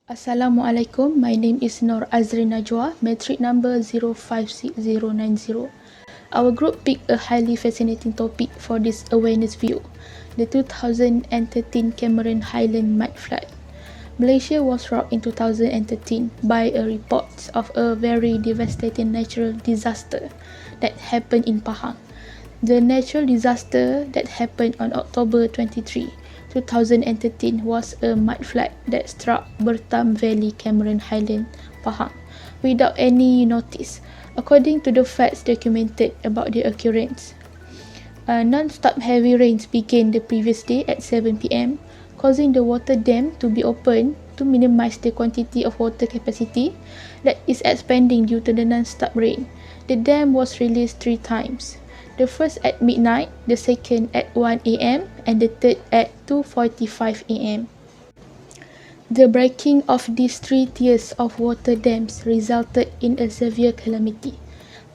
Assalamualaikum, my name is Azrin Najwa, metric number 056090. Our group picked a highly fascinating topic for this awareness view, the 2013 Cameron Highland mudflood. Malaysia was rocked in 2013 by a report of a very devastating natural disaster that happened in Pahang. The natural disaster that happened on October 23, 2013 was a mudflood that struck Bertam Valley, Cameron Highland, Pahang, without any notice, according to the facts documented about the occurrence. Non-stop heavy rains began the previous day at 7 p.m., causing the water dam to be opened to minimize the quantity of water capacity that is expanding due to the non-stop rain. The dam was released 3 times. The first at midnight, the second at 1 a.m. and the third at 2:45 a.m. The breaking of these 3 tiers of water dams resulted in a severe calamity,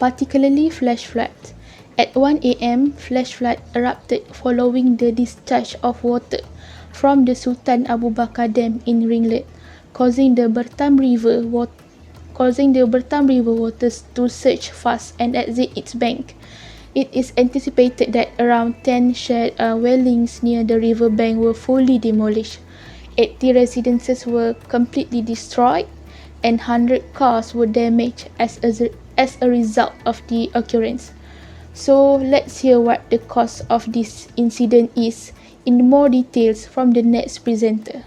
particularly flash floods. At 1 a.m., flash flood erupted following the discharge of water from the Sultan Abu Bakar Dam in Ringlet, causing the Bertam River waters to surge fast and exit its bank. It is anticipated that around 10 shared dwellings near the river bank were fully demolished, 80 residences were completely destroyed, and 100 cars were damaged as a result of the occurrence. So let's hear what the cause of this incident is in more details from the next presenter.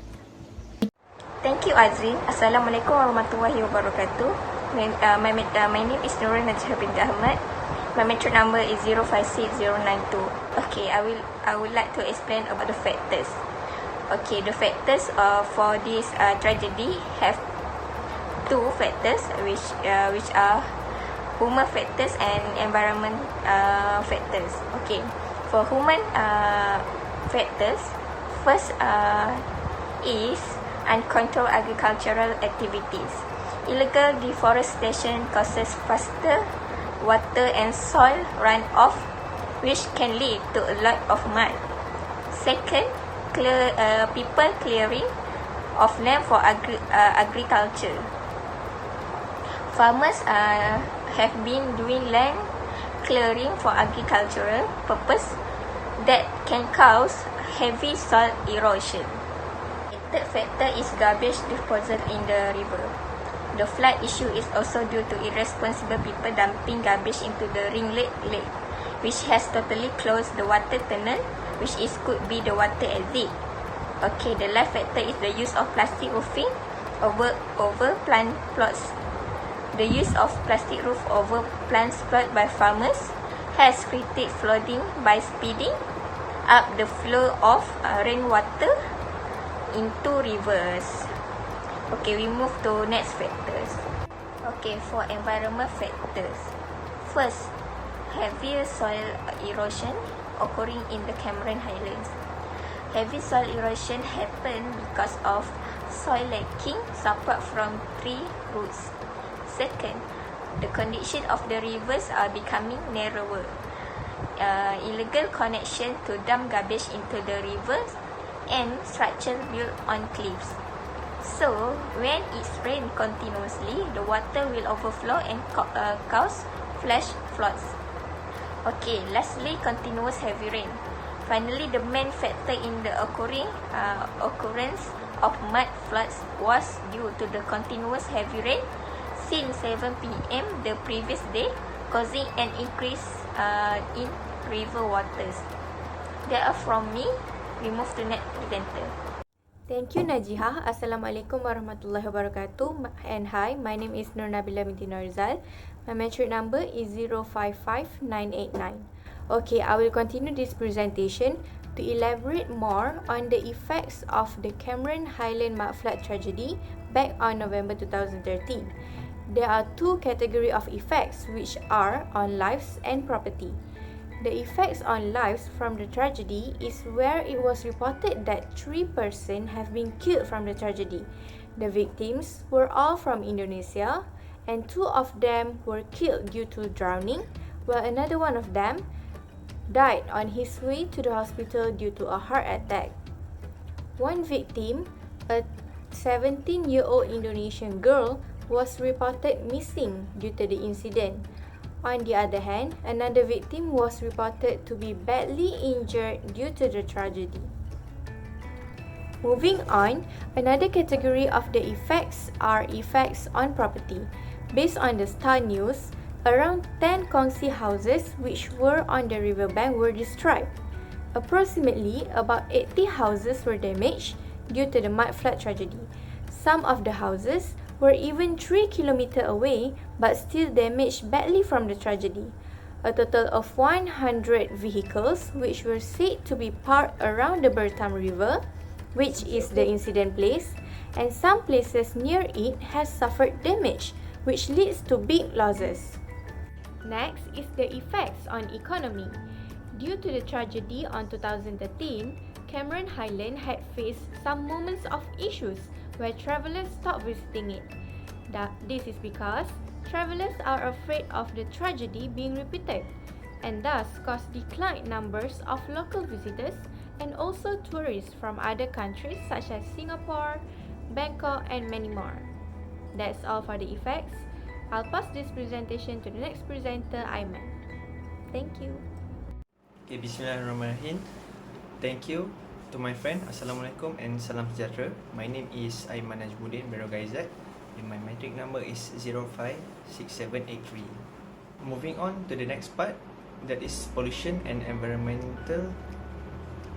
Thank you, Azrin. Assalamualaikum warahmatullahi wabarakatuh. My name is Nurul Najihah binti Ahmad. My metric number is 056092. Okay, I would like to explain about the factors. Okay, the factors for this tragedy have 2 factors, which are human factors and environment factors. Okay, for human factors, first is uncontrolled agricultural activities. Illegal deforestation causes faster water and soil runoff, which can lead to a lot of mud. Second, people clearing of land for agriculture. Farmers have been doing land clearing for agricultural purpose that can cause heavy soil erosion. The third factor is garbage disposal in the river. The flood issue is also due to irresponsible people dumping garbage into the Ringlet Lake, which has totally closed the water tunnel, which could be the water exit. Okay, the last factor is the use of plastic roofing over plant plots. The use of plastic roof over plant plots by farmers has created flooding by speeding up the flow of rainwater into rivers. Okay, we move to next factors. Okay, for environment factors. First, heavy soil erosion occurring in the Cameron Highlands. Heavy soil erosion happens because of soil lacking support from tree roots. Second, the condition of the rivers are becoming narrower. Illegal connection to dump garbage into the rivers and structure built on cliffs. So, when it rains continuously, the water will overflow and cause flash floods. Okay, lastly, continuous heavy rain. Finally, the main factor in the occurrence of mud floods was due to the continuous heavy rain since 7 p.m. the previous day, causing an increase in river waters. That are from me. We move to next presenter. Thank you, Najihah. Assalamualaikum warahmatullahi wabarakatuh. And hi, my name is Nur Nabila binti Norizal. My metric number is 055989. Okay, I will continue this presentation to elaborate more on the effects of the Cameron Highland mudflood tragedy back on November 2013. There are 2 categories of effects, which are on lives and property. The effects on lives from the tragedy is where it was reported that 3 persons have been killed from the tragedy. The victims were all from Indonesia, and 2 of them were killed due to drowning, while another one of them died on his way to the hospital due to a heart attack. One victim, a 17-year-old Indonesian girl was reported missing due to the incident. On the other hand, another victim was reported to be badly injured due to the tragedy. Moving on, another category of the effects are effects on property. Based on the Star News, around 10 kongsi houses which were on the riverbank were destroyed. Approximately about 80 houses were damaged due to the mud flood tragedy. Some of the houses were even 3 kilometers away but still damaged badly from the tragedy. A total of 100 vehicles which were said to be parked around the Bertam River, which is the incident place, and some places near it has suffered damage, which leads to big losses. Next is the effects on economy. Due to the tragedy on 2013, Cameron Highland had faced some moments of issues where travellers stopped visiting it. This is because travellers are afraid of the tragedy being repeated, and thus caused declined numbers of local visitors and also tourists from other countries such as Singapore, Bangkok, and many more. That's all for the effects. I'll pass this presentation to the next presenter, Aiman. Thank you. Okay, Bismillahirrahmanirrahim. Thank you to my friend. Assalamualaikum and salam sejahtera. My name is Aiman Najmuddin by Rogaizat and my metric number is 056783. Moving on to the next part, that is pollution and environmental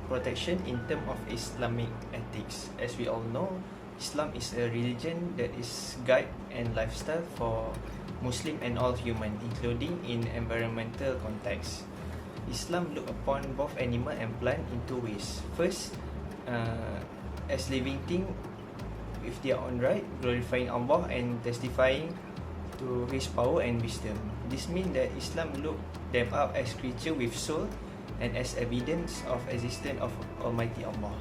protection in terms of Islamic ethics. As we all know, Islam is a religion that is guide and lifestyle for Muslim and all human, including in environmental context. Islam look upon both animal and plant in two ways. First, as living thing with their own right, glorifying Allah and testifying to His power and wisdom. This means that Islam look them up as creature with soul and as evidence of existence of Almighty Allah.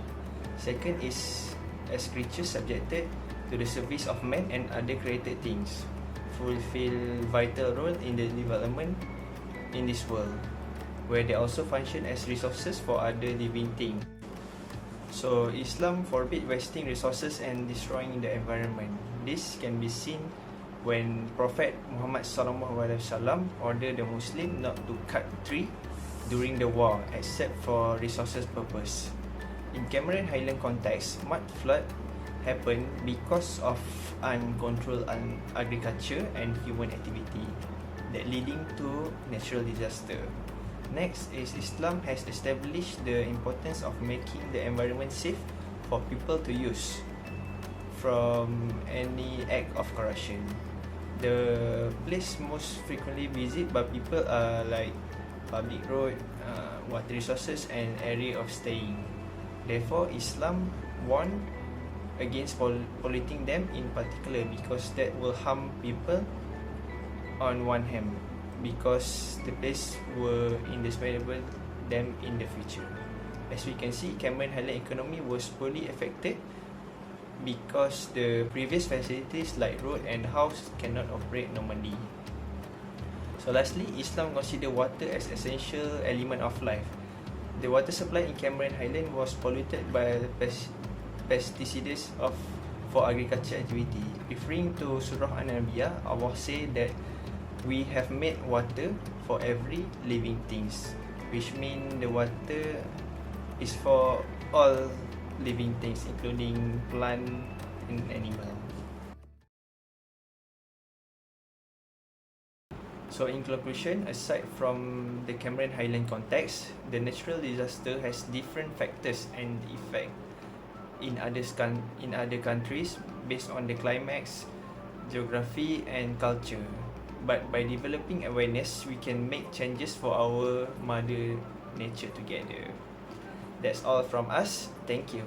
Second is as creatures subjected to the service of man and other created things, fulfill vital role in the development in this world, where they also function as resources for other living things. So Islam forbid wasting resources and destroying the environment. This can be seen when Prophet Muhammad SAW ordered the Muslim not to cut tree during the war except for resources purpose. In Cameron Highland context, mud flood happened because of uncontrolled agriculture and human activity that leading to natural disaster. Next is Islam has established the importance of making the environment safe for people to use from any act of corruption. The place most frequently visited by people are like public road, water resources and area of staying. Therefore, Islam warned against polluting them in particular because that will harm people on one hand, because the place were indispensable them in the future. As we can see, Cameron Highland economy was poorly affected because the previous facilities like road and house cannot operate normally. So lastly, Islam consider water as essential element of life. The water supply in Cameron Highland was polluted by pesticides for agriculture activity. Referring to Surah An-Nabiyah, Allah say that we have made water for every living things, which means the water is for all living things, including plant and animal. So in conclusion, aside from the Cameron Highland context, the natural disaster has different factors and effect in other countries based on the climax, geography and culture. But by developing awareness, we can make changes for our mother nature together. That's all from us. Thank you.